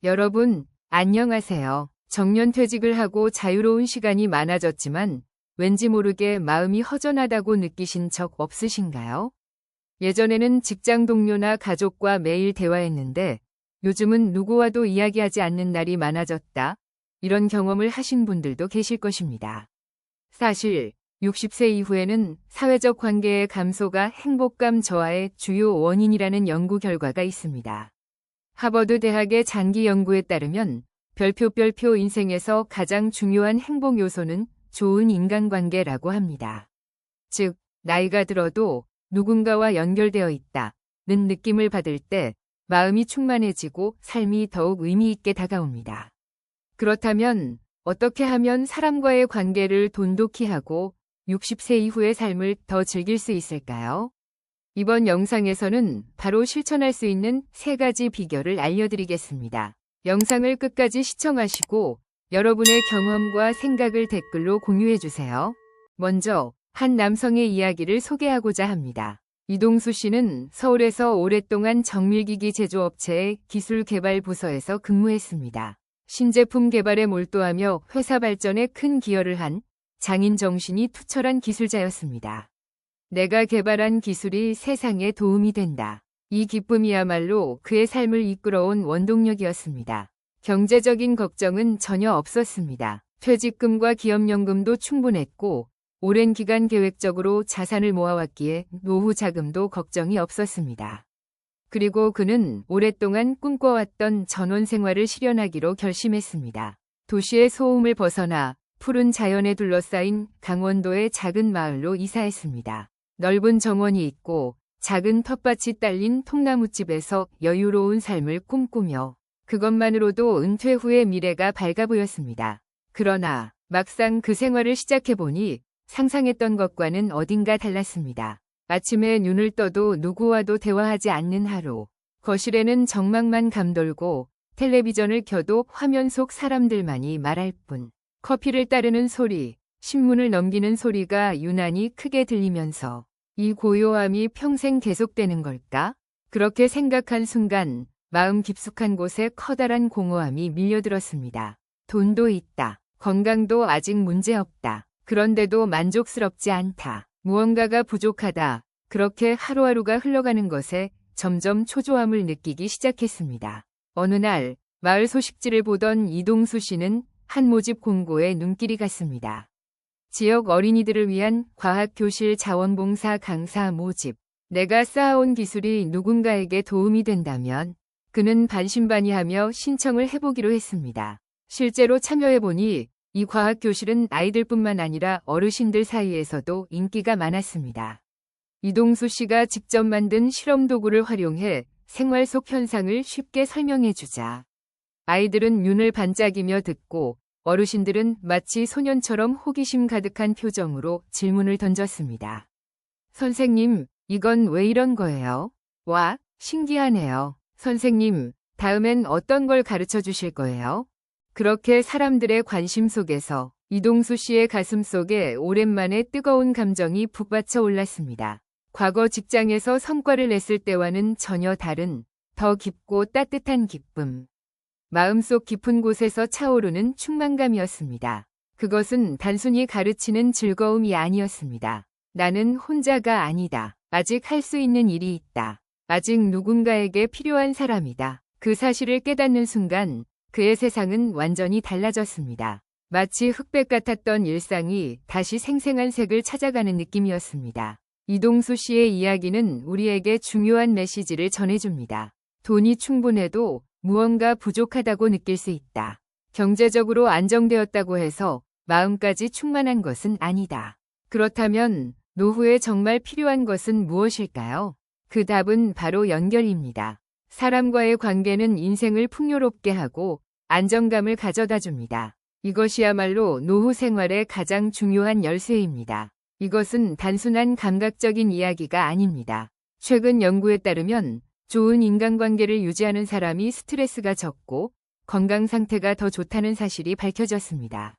여러분, 안녕하세요. 정년퇴직을 하고 자유로운 시간이 많아졌지만 왠지 모르게 마음이 허전하다고 느끼신 적 없으신가요? 예전에는 직장 동료나 가족과 매일 대화했는데 요즘은 누구와도 이야기하지 않는 날이 많아졌다. 이런 경험을 하신 분들도 계실 것입니다. 사실 60세 이후에는 사회적 관계의 감소가 행복감 저하의 주요 원인이라는 연구 결과가 있습니다. 하버드 대학의 장기 연구에 따르면 별표 인생에서 가장 중요한 행복 요소는 좋은 인간관계라고 합니다. 즉, 나이가 들어도 누군가와 연결되어 있다는 느낌을 받을 때 마음이 충만해지고 삶이 더욱 의미 있게 다가옵니다. 그렇다면 어떻게 하면 사람과의 관계를 돈독히 하고 60세 이후의 삶을 더 즐길 수 있을까요? 이번 영상에서는 바로 실천할 수 있는 3가지 비결을 알려드리겠습니다. 영상을 끝까지 시청하시고 여러분의 경험과 생각을 댓글로 공유해주세요. 먼저 한 남성의 이야기를 소개하고자 합니다. 이동수 씨는 서울에서 오랫동안 정밀기기 제조업체의 기술개발부서에서 근무했습니다. 신제품 개발에 몰두하며 회사 발전에 큰 기여를 한 장인 정신이 투철한 기술자였습니다. 내가 개발한 기술이 세상에 도움이 된다. 이 기쁨이야말로 그의 삶을 이끌어온 원동력이었습니다. 경제적인 걱정은 전혀 없었습니다. 퇴직금과 기업연금도 충분했고 오랜 기간 계획적으로 자산을 모아왔기에 노후 자금도 걱정이 없었습니다. 그리고 그는 오랫동안 꿈꿔왔던 전원 생활을 실현하기로 결심했습니다. 도시의 소음을 벗어나 푸른 자연에 둘러싸인 강원도의 작은 마을로 이사했습니다. 넓은 정원이 있고 작은 텃밭이 딸린 통나무집에서 여유로운 삶을 꿈꾸며 그것만으로도 은퇴 후의 미래가 밝아 보였습니다. 그러나 막상 그 생활을 시작해보니 상상했던 것과는 어딘가 달랐습니다. 아침에 눈을 떠도 누구와도 대화하지 않는 하루. 거실에는 정막만 감돌고 텔레비전을 켜도 화면 속 사람들만이 말할 뿐. 커피를 따르는 소리, 신문을 넘기는 소리가 유난히 크게 들리면서 이 고요함이 평생 계속되는 걸까? 그렇게 생각한 순간 마음 깊숙한 곳에 커다란 공허함이 밀려들었습니다. 돈도 있다. 건강도 아직 문제없다. 그런데도 만족스럽지 않다. 무언가가 부족하다. 그렇게 하루하루가 흘러가는 것에 점점 초조함을 느끼기 시작했습니다. 어느 날 마을 소식지를 보던 이동수 씨는 한 모집 공고에 눈길이 갔습니다. 지역 어린이들을 위한 과학교실 자원봉사 강사 모집. 내가 쌓아온 기술이 누군가에게 도움이 된다면 그는 반신반의하며 신청을 해보기로 했습니다. 실제로 참여해보니 이 과학교실은 아이들뿐만 아니라 어르신들 사이에서도 인기가 많았습니다. 이동수 씨가 직접 만든 실험 도구를 활용해 생활 속 현상을 쉽게 설명해주자. 아이들은 눈을 반짝이며 듣고 어르신들은 마치 소년처럼 호기심 가득한 표정으로 질문을 던졌습니다. 선생님, 이건 왜 이런 거예요? 와, 신기하네요. 선생님, 다음엔 어떤 걸 가르쳐 주실 거예요? 그렇게 사람들의 관심 속에서 이동수 씨의 가슴 속에 오랜만에 뜨거운 감정이 북받쳐 올랐습니다. 과거 직장에서 성과를 냈을 때와는 전혀 다른 더 깊고 따뜻한 기쁨. 마음속 깊은 곳에서 차오르는 충만감이었습니다. 그것은 단순히 가르치는 즐거움이 아니었습니다. 나는 혼자가 아니다. 아직 할 수 있는 일이 있다. 아직 누군가에게 필요한 사람이다. 그 사실을 깨닫는 순간 그의 세상은 완전히 달라졌습니다. 마치 흑백 같았던 일상이 다시 생생한 색을 찾아가는 느낌이었습니다. 이동수 씨의 이야기는 우리에게 중요한 메시지를 전해줍니다. 돈이 충분해도 무언가 부족하다고 느낄 수 있다. 경제적으로 안정되었다고 해서 마음까지 충만한 것은 아니다. 그렇다면 노후에 정말 필요한 것은 무엇일까요? 그 답은 바로 연결입니다. 사람과의 관계는 인생을 풍요롭게 하고 안정감을 가져다 줍니다. 이것이야말로 노후 생활의 가장 중요한 열쇠입니다. 이것은 단순한 감각적인 이야기가 아닙니다. 최근 연구에 따르면 좋은 인간관계를 유지하는 사람이 스트레스가 적고 건강 상태가 더 좋다는 사실이 밝혀졌습니다.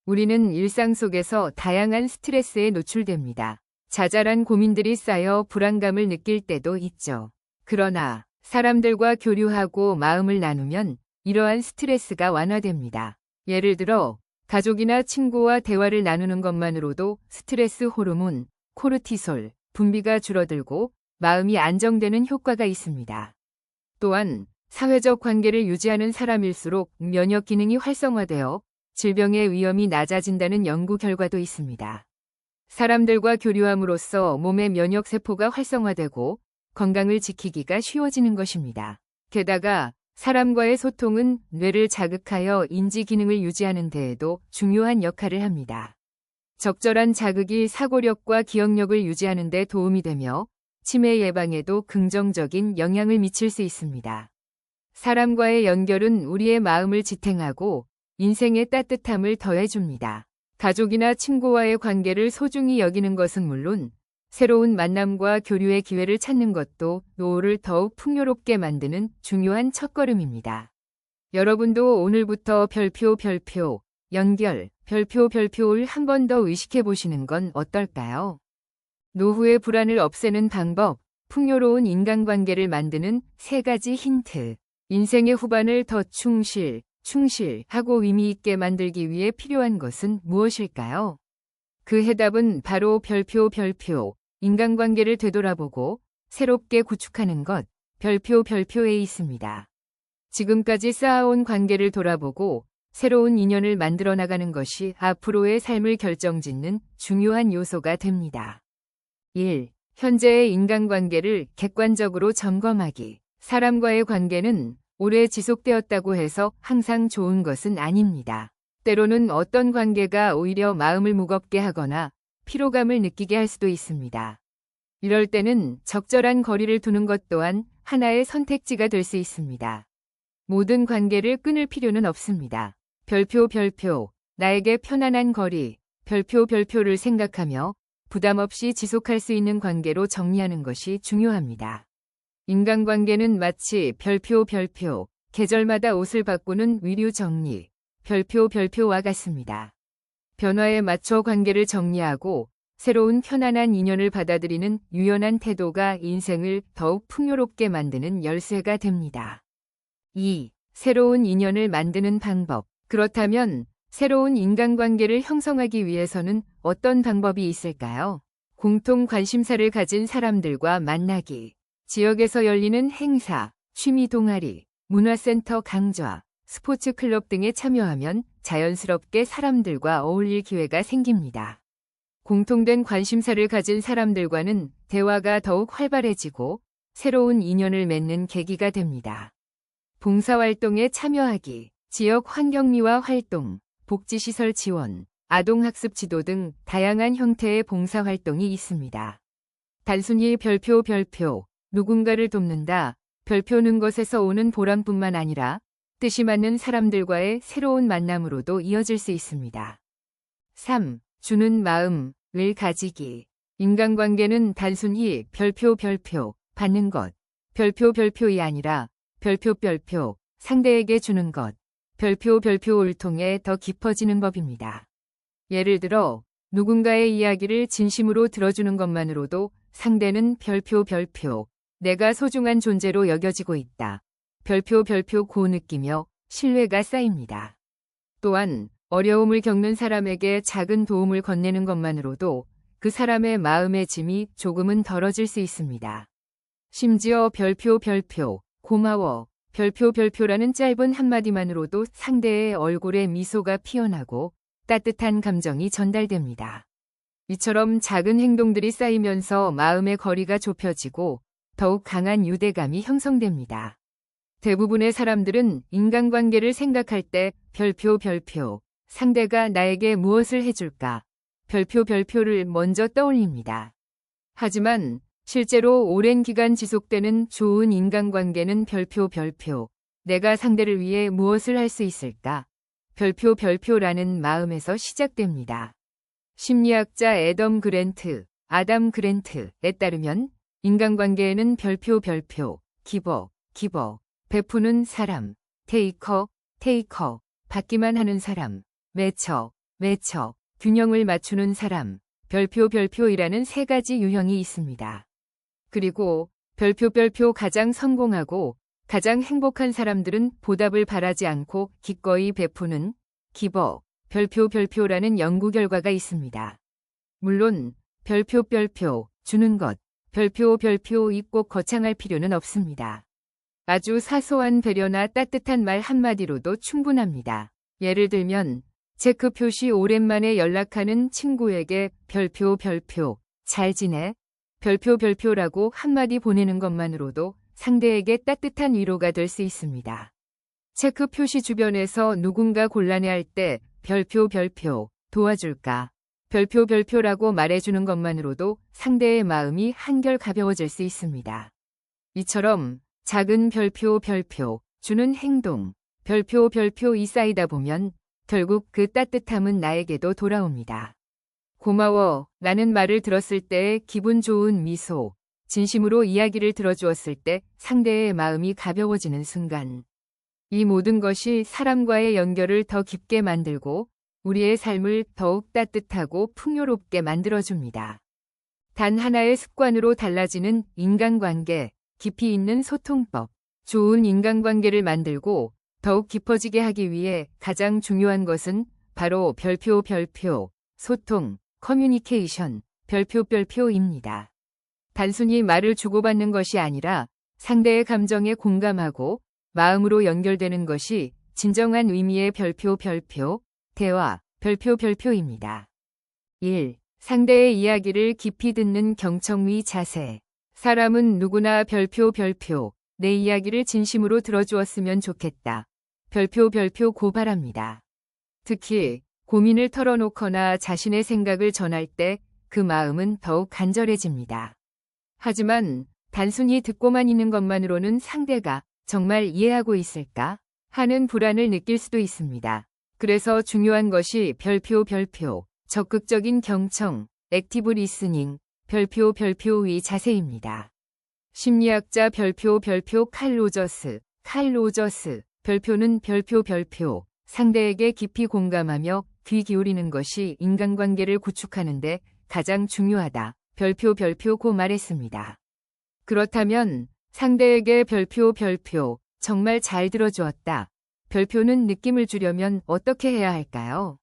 우리는 일상 속에서 다양한 스트레스에 노출됩니다. 자잘한 고민들이 쌓여 불안감을 느낄 때도 있죠. 그러나 사람들과 교류하고 마음을 나누면 이러한 스트레스가 완화됩니다. 예를 들어 가족이나 친구와 대화를 나누는 것만으로도 스트레스 호르몬, 코르티솔, 분비가 줄어들고 마음이 안정되는 효과가 있습니다. 또한 사회적 관계를 유지하는 사람일수록 면역 기능이 활성화되어 질병의 위험이 낮아진다는 연구 결과도 있습니다. 사람들과 교류함으로써 몸의 면역세포가 활성화되고 건강을 지키기가 쉬워지는 것입니다. 게다가 사람과의 소통은 뇌를 자극하여 인지 기능을 유지하는 데에도 중요한 역할을 합니다. 적절한 자극이 사고력과 기억력을 유지하는 데 도움이 되며 치매 예방에도 긍정적인 영향을 미칠 수 있습니다. 사람과의 연결은 우리의 마음을 지탱하고 인생의 따뜻함을 더해줍니다. 가족이나 친구와의 관계를 소중히 여기는 것은 물론 새로운 만남과 교류의 기회를 찾는 것도 노후를 더욱 풍요롭게 만드는 중요한 첫걸음입니다. 여러분도 오늘부터 별표, 연결, 별표를 한 번 더 의식해 보시는 건 어떨까요? 노후의 불안을 없애는 방법, 풍요로운 인간관계를 만드는 3가지 힌트. 인생의 후반을 더 충실하고 의미 있게 만들기 위해 필요한 것은 무엇일까요? 그 해답은 바로 별표, 인간관계를 되돌아보고 새롭게 구축하는 것, 별표에 있습니다. 지금까지 쌓아온 관계를 돌아보고 새로운 인연을 만들어 나가는 것이 앞으로의 삶을 결정짓는 중요한 요소가 됩니다. 1. 현재의 인간관계를 객관적으로 점검하기. 사람과의 관계는 오래 지속되었다고 해서 항상 좋은 것은 아닙니다. 때로는 어떤 관계가 오히려 마음을 무겁게 하거나 피로감을 느끼게 할 수도 있습니다. 이럴 때는 적절한 거리를 두는 것 또한 하나의 선택지가 될 수 있습니다. 모든 관계를 끊을 필요는 없습니다. 별표, 나에게 편안한 거리, 별표를 생각하며 부담 없이 지속할 수 있는 관계로 정리하는 것이 중요합니다. 인간관계는 마치 별표, 계절마다 옷을 바꾸는 위류 정리, 별표와 같습니다. 변화에 맞춰 관계를 정리하고 새로운 편안한 인연을 받아들이는 유연한 태도가 인생을 더욱 풍요롭게 만드는 열쇠가 됩니다. 2. 새로운 인연을 만드는 방법. 그렇다면 새로운 인간관계를 형성하기 위해서는 어떤 방법이 있을까요? 공통 관심사를 가진 사람들과 만나기, 지역에서 열리는 행사, 취미 동아리, 문화센터 강좌, 스포츠 클럽 등에 참여하면 자연스럽게 사람들과 어울릴 기회가 생깁니다. 공통된 관심사를 가진 사람들과는 대화가 더욱 활발해지고 새로운 인연을 맺는 계기가 됩니다. 봉사활동에 참여하기, 지역 환경미화 활동, 복지시설 지원, 아동학습 지도 등 다양한 형태의 봉사활동이 있습니다. 단순히 별표, 누군가를 돕는다, 별표는 것에서 오는 보람뿐만 아니라 뜻이 맞는 사람들과의 새로운 만남으로도 이어질 수 있습니다. 3. 주는 마음을 가지기. 인간관계는 단순히 별표, 받는 것, 별표이 아니라 별표, 상대에게 주는 것, 별표를 통해 더 깊어지는 법입니다. 예를 들어 누군가의 이야기를 진심으로 들어주는 것만으로도 상대는 별표, 내가 소중한 존재로 여겨지고 있다. 별표 고 느끼며 신뢰가 쌓입니다. 또한 어려움을 겪는 사람에게 작은 도움을 건네는 것만으로도 그 사람의 마음의 짐이 조금은 덜어질 수 있습니다. 심지어 별표, 고마워, 별표라는 짧은 한마디만으로도 상대의 얼굴에 미소가 피어나고 따뜻한 감정이 전달됩니다. 이처럼 작은 행동들이 쌓이면서 마음의 거리가 좁혀지고 더욱 강한 유대감이 형성됩니다. 대부분의 사람들은 인간관계를 생각할 때 별표, 상대가 나에게 무엇을 해줄까, 별표를 먼저 떠올립니다. 하지만 실제로 오랜 기간 지속되는 좋은 인간관계는 별표, 내가 상대를 위해 무엇을 할 수 있을까, 별표라는 마음에서 시작됩니다. 심리학자 아담 그랜트에 따르면 인간관계에는 별표, 기버, 베푸는 사람, 테이커, 받기만 하는 사람, 매처, 균형을 맞추는 사람, 별표이라는 3가지 유형이 있습니다. 그리고 별표 가장 성공하고 가장 행복한 사람들은 보답을 바라지 않고 기꺼이 베푸는 기버, 별표라는 연구 결과가 있습니다. 물론 별표 주는 것, 별표이 꼭 거창할 필요는 없습니다. 아주 사소한 배려나 따뜻한 말 한마디로도 충분합니다. 예를 들면 체크 표시 오랜만에 연락하는 친구에게 별표 잘 지내? 별표라고 한마디 보내는 것만으로도 상대에게 따뜻한 위로가 될 수 있습니다. 체크 표시 주변에서 누군가 곤란해할 때 별표 도와줄까? 별표라고 말해주는 것만으로도 상대의 마음이 한결 가벼워질 수 있습니다. 이처럼 작은 별표 주는 행동, 별표이 쌓이다 보면 결국 그 따뜻함은 나에게도 돌아옵니다. 고마워 라는 말을 들었을 때의 기분 좋은 미소, 진심으로 이야기를 들어주었을 때 상대의 마음이 가벼워지는 순간. 이 모든 것이 사람과의 연결을 더 깊게 만들고 우리의 삶을 더욱 따뜻하고 풍요롭게 만들어줍니다. 단 하나의 습관으로 달라지는 인간관계, 깊이 있는 소통법. 좋은 인간관계를 만들고 더욱 깊어지게 하기 위해 가장 중요한 것은 바로 별표, 소통, 커뮤니케이션, 별표입니다. 단순히 말을 주고받는 것이 아니라 상대의 감정에 공감하고 마음으로 연결되는 것이 진정한 의미의 별표, 대화, 별표입니다. 1. 상대의 이야기를 깊이 듣는 경청위 자세. 사람은 누구나 별표, 내 이야기를 진심으로 들어주었으면 좋겠다. 별표 고발합니다. 특히 고민을 털어놓거나 자신의 생각을 전할 때 그 마음은 더욱 간절해집니다. 하지만 단순히 듣고만 있는 것만으로는 상대가 정말 이해하고 있을까 하는 불안을 느낄 수도 있습니다. 그래서 중요한 것이 별표, 적극적인 경청, 액티브 리스닝, 별표의 자세입니다. 심리학자 별표 칼 로저스, 별표는 별표, 상대에게 깊이 공감하며 귀 기울이는 것이 인간관계를 구축하는데 가장 중요하다. 별표고 말했습니다. 그렇다면 상대에게 별표, 정말 잘 들어주었다. 별표는 느낌을 주려면 어떻게 해야 할까요?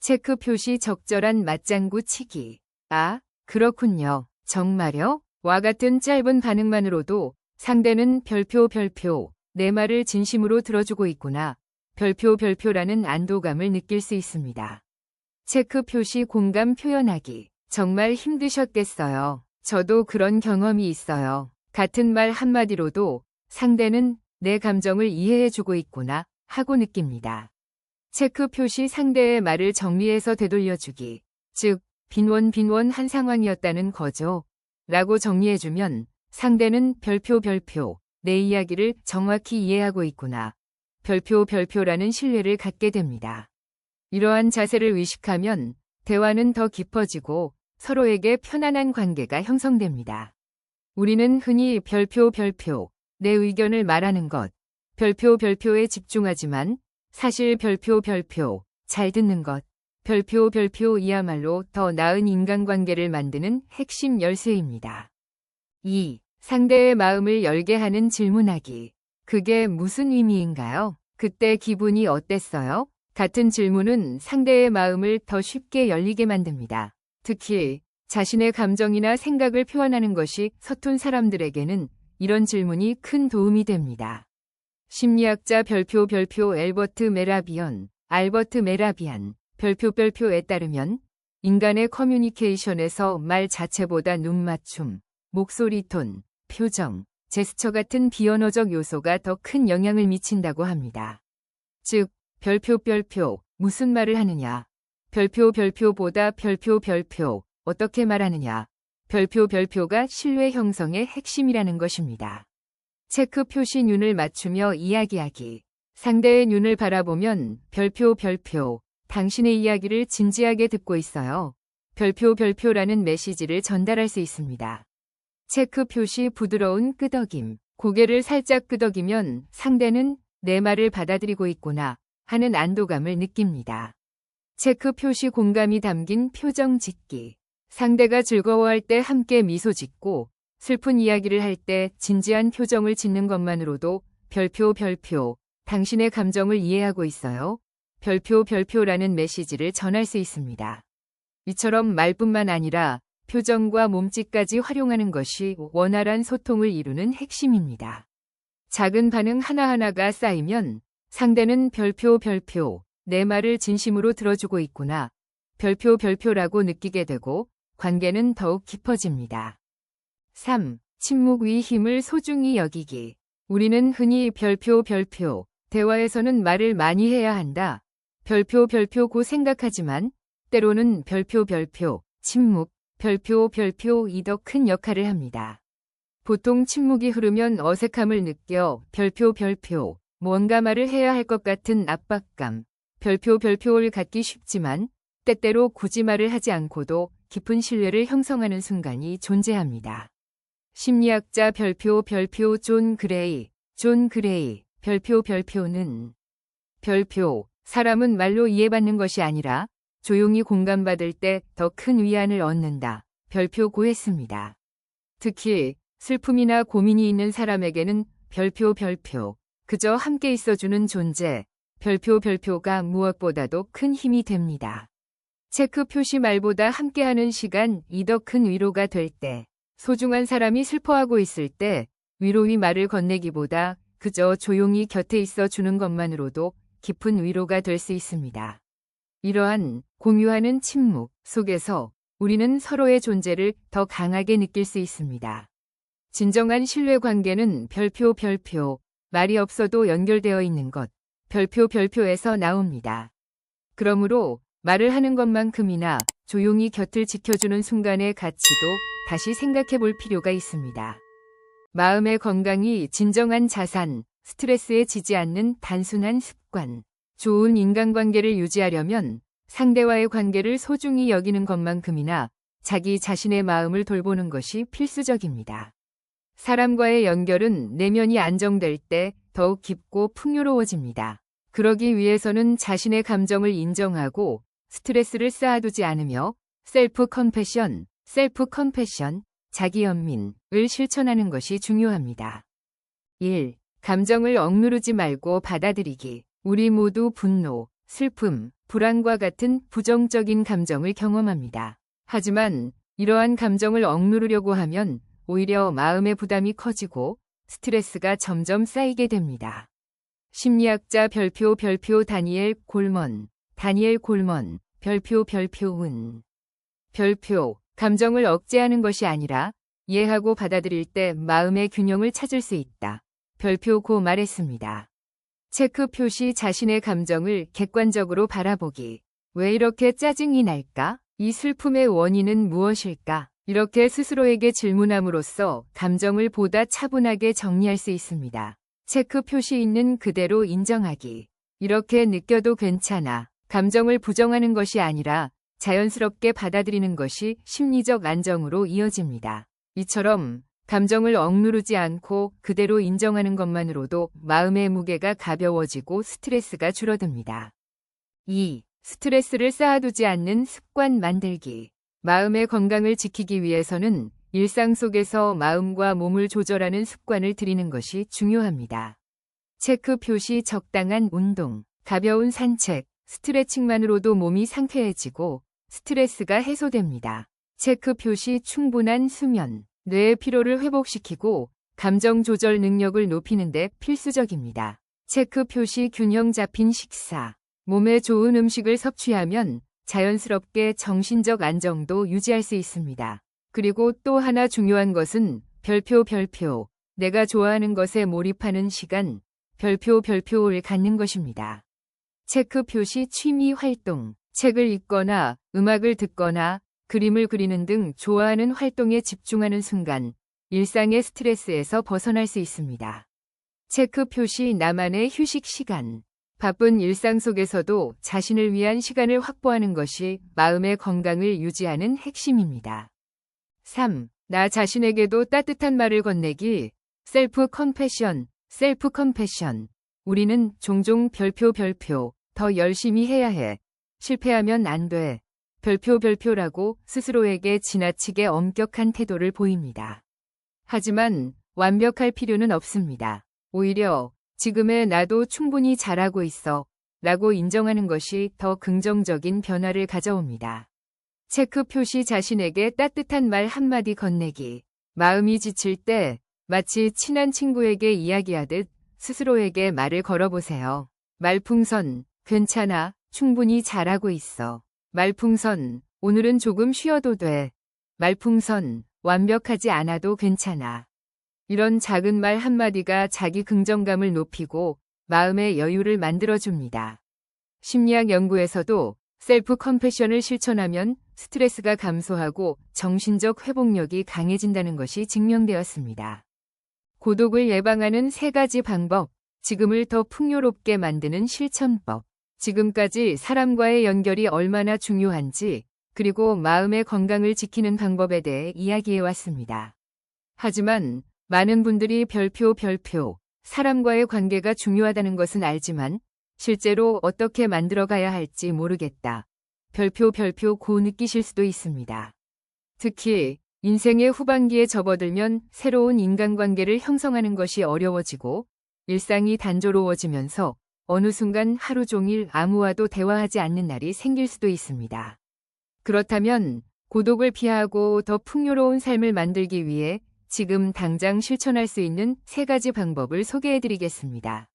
체크 표시 적절한 맞장구 치기. 아, 그렇군요. 정말요? 와 같은 짧은 반응만으로도 상대는 별표, 내 말을 진심으로 들어주고 있구나. 별표라는 안도감을 느낄 수 있습니다. 체크 표시 공감 표현하기. 정말 힘드셨겠어요. 저도 그런 경험이 있어요. 같은 말 한마디로도 상대는 내 감정을 이해해주고 있구나 하고 느낍니다. 체크 표시 상대의 말을 정리해서 되돌려주기. 즉, 빈원 한 상황이었다는 거죠. 라고 정리해주면 상대는 별표, 내 이야기를 정확히 이해하고 있구나. 별표라는 신뢰를 갖게 됩니다. 이러한 자세를 의식하면 대화는 더 깊어지고 서로에게 편안한 관계가 형성됩니다. 우리는 흔히 별표, 내 의견을 말하는 것, 별표에 집중하지만 사실 별표, 잘 듣는 것, 별표이야말로 더 나은 인간관계를 만드는 핵심 열쇠입니다. 2. 상대의 마음을 열게 하는 질문하기. 그게 무슨 의미인가요? 그때 기분이 어땠어요? 같은 질문은 상대의 마음을 더 쉽게 열리게 만듭니다. 특히 자신의 감정이나 생각을 표현하는 것이 서툰 사람들에게는 이런 질문이 큰 도움이 됩니다. 심리학자 별표 알버트 메라비안 별표에 따르면 인간의 커뮤니케이션에서 말 자체보다 눈맞춤, 목소리 톤, 표정, 제스처 같은 비언어적 요소가 더 큰 영향을 미친다고 합니다. 즉, 별표 무슨 말을 하느냐, 별표보다 별표 어떻게 말하느냐, 별표가 신뢰 형성의 핵심이라는 것입니다. 체크 표시 눈을 맞추며 이야기하기. 상대의 눈을 바라보면 별표 당신의 이야기를 진지하게 듣고 있어요. 별표라는 메시지를 전달할 수 있습니다. 체크 표시 부드러운 끄덕임. 고개를 살짝 끄덕이면 상대는 내 말을 받아들이고 있구나 하는 안도감을 느낍니다. 체크 표시 공감이 담긴 표정 짓기. 상대가 즐거워할 때 함께 미소 짓고 슬픈 이야기를 할 때 진지한 표정을 짓는 것만으로도 별표 별표. 당신의 감정을 이해하고 있어요. 별표 별표라는 메시지를 전할 수 있습니다. 이처럼 말뿐만 아니라 표정과 몸짓까지 활용하는 것이 원활한 소통을 이루는 핵심입니다. 작은 반응 하나하나가 쌓이면 상대는 별표 별표, 내 말을 진심으로 들어주고 있구나, 별표 별표라고 느끼게 되고 관계는 더욱 깊어집니다. 3. 침묵 위 힘을 소중히 여기기. 우리는 흔히 별표 별표, 대화에서는 말을 많이 해야 한다, 별표 별표고 생각하지만 때로는 별표 별표, 침묵, 별표 별표이 더 큰 역할을 합니다. 보통 침묵이 흐르면 어색함을 느껴 별표 별표, 뭔가 말을 해야 할 것 같은 압박감, 별표 별표를 갖기 쉽지만 때때로 굳이 말을 하지 않고도 깊은 신뢰를 형성하는 순간이 존재합니다. 심리학자 별표 별표 존 그레이, 별표 별표는 별표, 사람은 말로 이해받는 것이 아니라 조용히 공감받을 때 더 큰 위안을 얻는다, 별표고 했습니다. 특히 슬픔이나 고민이 있는 사람에게는 별표 별표, 그저 함께 있어주는 존재, 별표 별표가 무엇보다도 큰 힘이 됩니다. 체크 표시 말보다 함께하는 시간이 더 큰 위로가 될 때, 소중한 사람이 슬퍼하고 있을 때 위로의 말을 건네기보다 그저 조용히 곁에 있어 주는 것만으로도 깊은 위로가 될 수 있습니다. 이러한 공유하는 침묵 속에서 우리는 서로의 존재를 더 강하게 느낄 수 있습니다. 진정한 신뢰 관계는 별표 별표, 말이 없어도 연결되어 있는 것, 별표 별표에서 나옵니다. 그러므로 말을 하는 것만큼이나 조용히 곁을 지켜주는 순간의 가치도 다시 생각해 볼 필요가 있습니다. 마음의 건강이 진정한 자산, 스트레스에 지지 않는 단순한 습관. 좋은 인간관계를 유지하려면 상대와의 관계를 소중히 여기는 것만큼이나 자기 자신의 마음을 돌보는 것이 필수적입니다. 사람과의 연결은 내면이 안정될 때 더욱 깊고 풍요로워집니다. 그러기 위해서는 자신의 감정을 인정하고 스트레스를 쌓아두지 않으며 셀프 컴패션, 자기 연민을 실천하는 것이 중요합니다. 1. 감정을 억누르지 말고 받아들이기. 우리 모두 분노, 슬픔, 불안과 같은 부정적인 감정을 경험합니다. 하지만 이러한 감정을 억누르려고 하면 오히려 마음의 부담이 커지고 스트레스가 점점 쌓이게 됩니다. 심리학자 별표 다니엘 콜먼, 별표 별표은 별표, 감정을 억제하는 것이 아니라 이해하고 받아들일 때 마음의 균형을 찾을 수 있다, 별표고 말했습니다. 체크 표시 자신의 감정을 객관적으로 바라보기. 왜 이렇게 짜증이 날까? 이 슬픔의 원인은 무엇일까? 이렇게 스스로에게 질문함으로써 감정을 보다 차분하게 정리할 수 있습니다. 체크 표시 있는 그대로 인정하기. 이렇게 느껴도 괜찮아. 감정을 부정하는 것이 아니라 자연스럽게 받아들이는 것이 심리적 안정으로 이어집니다. 이처럼 감정을 억누르지 않고 그대로 인정하는 것만으로도 마음의 무게가 가벼워지고 스트레스가 줄어듭니다. 2. 스트레스를 쌓아두지 않는 습관 만들기. 마음의 건강을 지키기 위해서는 일상 속에서 마음과 몸을 조절하는 습관을 들이는 것이 중요합니다. 체크 표시 적당한 운동, 가벼운 산책, 스트레칭만으로도 몸이 상쾌해지고 스트레스가 해소됩니다. 체크 표시 충분한 수면, 뇌의 피로를 회복시키고 감정 조절 능력을 높이는 데 필수적입니다. 체크 표시 균형 잡힌 식사, 몸에 좋은 음식을 섭취하면 자연스럽게 정신적 안정도 유지할 수 있습니다. 그리고 또 하나 중요한 것은 별표 내가 좋아하는 것에 몰입하는 시간, 별표를 갖는 것입니다. 체크 표시 취미 활동, 책을 읽거나 음악을 듣거나 그림을 그리는 등 좋아하는 활동에 집중하는 순간 일상의 스트레스에서 벗어날 수 있습니다. 체크 표시 나만의 휴식 시간. 바쁜 일상 속에서도 자신을 위한 시간을 확보하는 것이 마음의 건강을 유지하는 핵심입니다. 3. 나 자신에게도 따뜻한 말을 건네기. 셀프 컴패션. 우리는 종종 별표 더 열심히 해야 해. 실패하면 안 돼. 별표라고 스스로에게 지나치게 엄격한 태도를 보입니다. 하지만 완벽할 필요는 없습니다. 오히려 지금의 나도 충분히 잘하고 있어 라고 인정하는 것이 더 긍정적인 변화를 가져옵니다. 체크 표시 자신에게 따뜻한 말 한마디 건네기. 마음이 지칠 때 마치 친한 친구에게 이야기하듯 스스로에게 말을 걸어보세요. 말풍선, 괜찮아, 충분히 잘하고 있어. 말풍선, 오늘은 조금 쉬어도 돼. 말풍선, 완벽하지 않아도 괜찮아. 이런 작은 말 한마디가 자기 긍정감을 높이고 마음의 여유를 만들어줍니다. 심리학 연구에서도 셀프 컴패션을 실천하면 스트레스가 감소하고 정신적 회복력이 강해진다는 것이 증명되었습니다. 고독을 예방하는 3가지 방법, 지금을 더 풍요롭게 만드는 실천법. 지금까지 사람과의 연결이 얼마나 중요한지, 그리고 마음의 건강을 지키는 방법에 대해 이야기해왔습니다. 하지만 많은 분들이 별표, 사람과의 관계가 중요하다는 것은 알지만 실제로 어떻게 만들어가야 할지 모르겠다. 별표 고 느끼실 수도 있습니다. 특히 인생의 후반기에 접어들면 새로운 인간관계를 형성하는 것이 어려워지고 일상이 단조로워지면서 어느 순간 하루 종일 아무와도 대화하지 않는 날이 생길 수도 있습니다. 그렇다면 고독을 피하고 더 풍요로운 삶을 만들기 위해 지금 당장 실천할 수 있는 3가지 방법을 소개해드리겠습니다.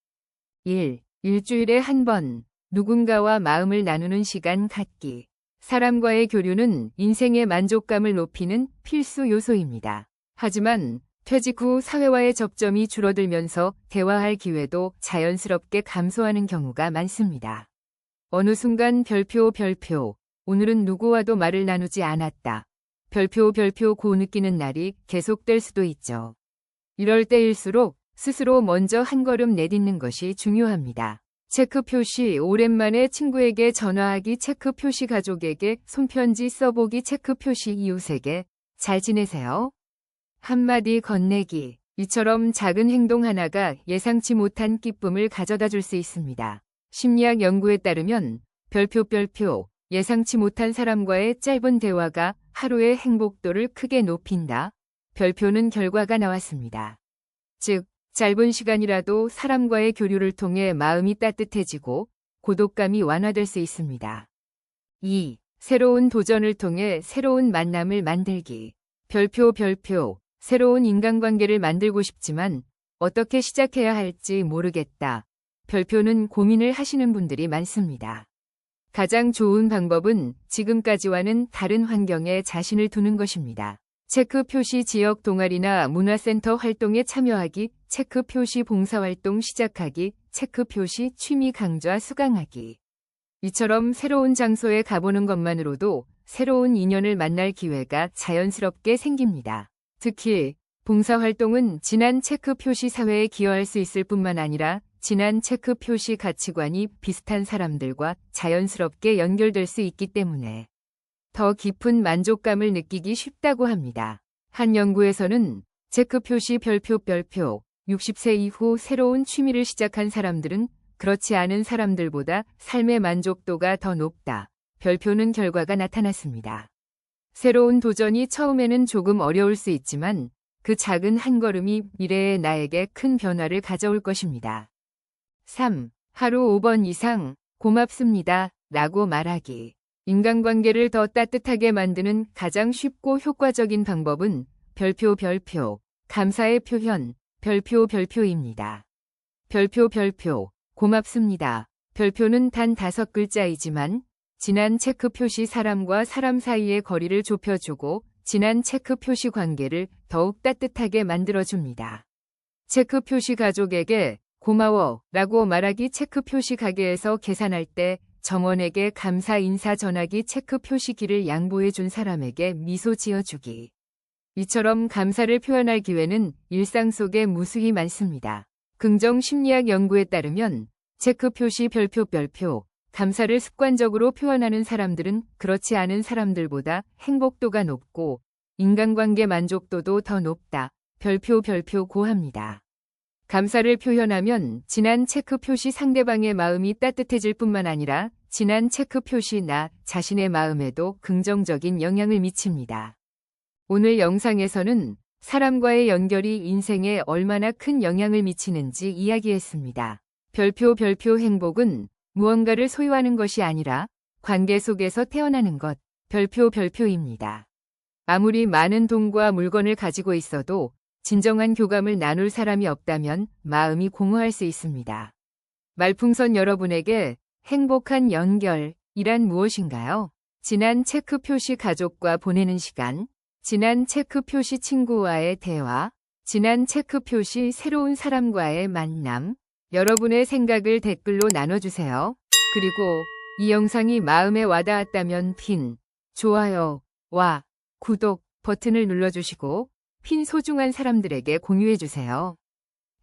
1. 일주일에 한 번 누군가와 마음을 나누는 시간 갖기. 사람과의 교류는 인생의 만족감을 높이는 필수 요소입니다. 하지만 퇴직 후 사회와의 접점이 줄어들면서 대화할 기회도 자연스럽게 감소하는 경우가 많습니다. 어느 순간 별표, 오늘은 누구와도 말을 나누지 않았다. 별표 고 느끼는 날이 계속될 수도 있죠. 이럴 때일수록 스스로 먼저 한 걸음 내딛는 것이 중요합니다. 체크 표시, 오랜만에 친구에게 전화하기. 체크 표시, 가족에게 손편지 써보기. 체크 표시, 이웃에게 잘 지내세요? 한마디 건네기. 이처럼 작은 행동 하나가 예상치 못한 기쁨을 가져다 줄 수 있습니다. 심리학 연구에 따르면 별표, 예상치 못한 사람과의 짧은 대화가 하루의 행복도를 크게 높인다. 별표는 결과가 나왔습니다. 즉, 짧은 시간이라도 사람과의 교류를 통해 마음이 따뜻해지고 고독감이 완화될 수 있습니다. 2. 새로운 도전을 통해 새로운 만남을 만들기. 별표, 새로운 인간관계를 만들고 싶지만 어떻게 시작해야 할지 모르겠다. 별표는 고민을 하시는 분들이 많습니다. 가장 좋은 방법은 지금까지와는 다른 환경에 자신을 두는 것입니다. 체크 표시, 지역 동아리나 문화센터 활동에 참여하기. 체크 표시, 봉사활동 시작하기. 체크 표시, 취미 강좌 수강하기. 이처럼 새로운 장소에 가보는 것만으로도 새로운 인연을 만날 기회가 자연스럽게 생깁니다. 특히 봉사활동은 진한 체크 표시 사회에 기여할 수 있을 뿐만 아니라 진한 체크 표시 가치관이 비슷한 사람들과 자연스럽게 연결될 수 있기 때문에 더 깊은 만족감을 느끼기 쉽다고 합니다. 한 연구에서는 체크 표시 별표 60세 이후 새로운 취미를 시작한 사람들은 그렇지 않은 사람들보다 삶의 만족도가 더 높다. 별표는 결과가 나타났습니다. 새로운 도전이 처음에는 조금 어려울 수 있지만 그 작은 한 걸음이 미래의 나에게 큰 변화를 가져올 것입니다. 3. 하루 5번 이상 고맙습니다 라고 말하기. 인간관계를 더 따뜻하게 만드는 가장 쉽고 효과적인 방법은 별표 감사의 표현 별표입니다. 별표 고맙습니다. 별표는 단 5글자이지만 진한 체크 표시 사람과 사람 사이의 거리를 좁혀주고 진한 체크 표시 관계를 더욱 따뜻하게 만들어줍니다. 체크 표시 가족에게 고마워 라고 말하기. 체크 표시 가게에서 계산할 때 점원에게 감사 인사 전하기. 체크 표시기를 양보해 준 사람에게 미소 지어주기. 이처럼 감사를 표현할 기회는 일상 속에 무수히 많습니다. 긍정 심리학 연구에 따르면 체크 표시 별표 감사를 습관적으로 표현하는 사람들은 그렇지 않은 사람들보다 행복도가 높고 인간관계 만족도도 더 높다. 별표 고합니다. 감사를 표현하면 진한 체크 표시 상대방의 마음이 따뜻해질 뿐만 아니라 진한 체크 표시 나 자신의 마음에도 긍정적인 영향을 미칩니다. 오늘 영상에서는 사람과의 연결이 인생에 얼마나 큰 영향을 미치는지 이야기했습니다. 별표 행복은 무언가를 소유하는 것이 아니라 관계 속에서 태어나는 것. 별표입니다. 아무리 많은 돈과 물건을 가지고 있어도 진정한 교감을 나눌 사람이 없다면 마음이 공허할 수 있습니다. 말풍선 여러분에게 행복한 연결이란 무엇인가요? 진한 체크 표시 가족과 보내는 시간, 진한 체크 표시 친구와의 대화, 진한 체크 표시 새로운 사람과의 만남. 여러분의 생각을 댓글로 나눠주세요. 그리고 이 영상이 마음에 와닿았다면 핀 좋아요와 구독 버튼을 눌러주시고 핀 소중한 사람들에게 공유해주세요.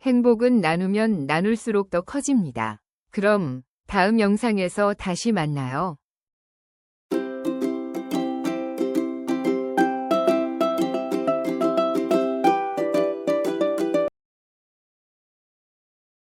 행복은 나누면 나눌수록 더 커집니다. 그럼 다음 영상에서 다시 만나요.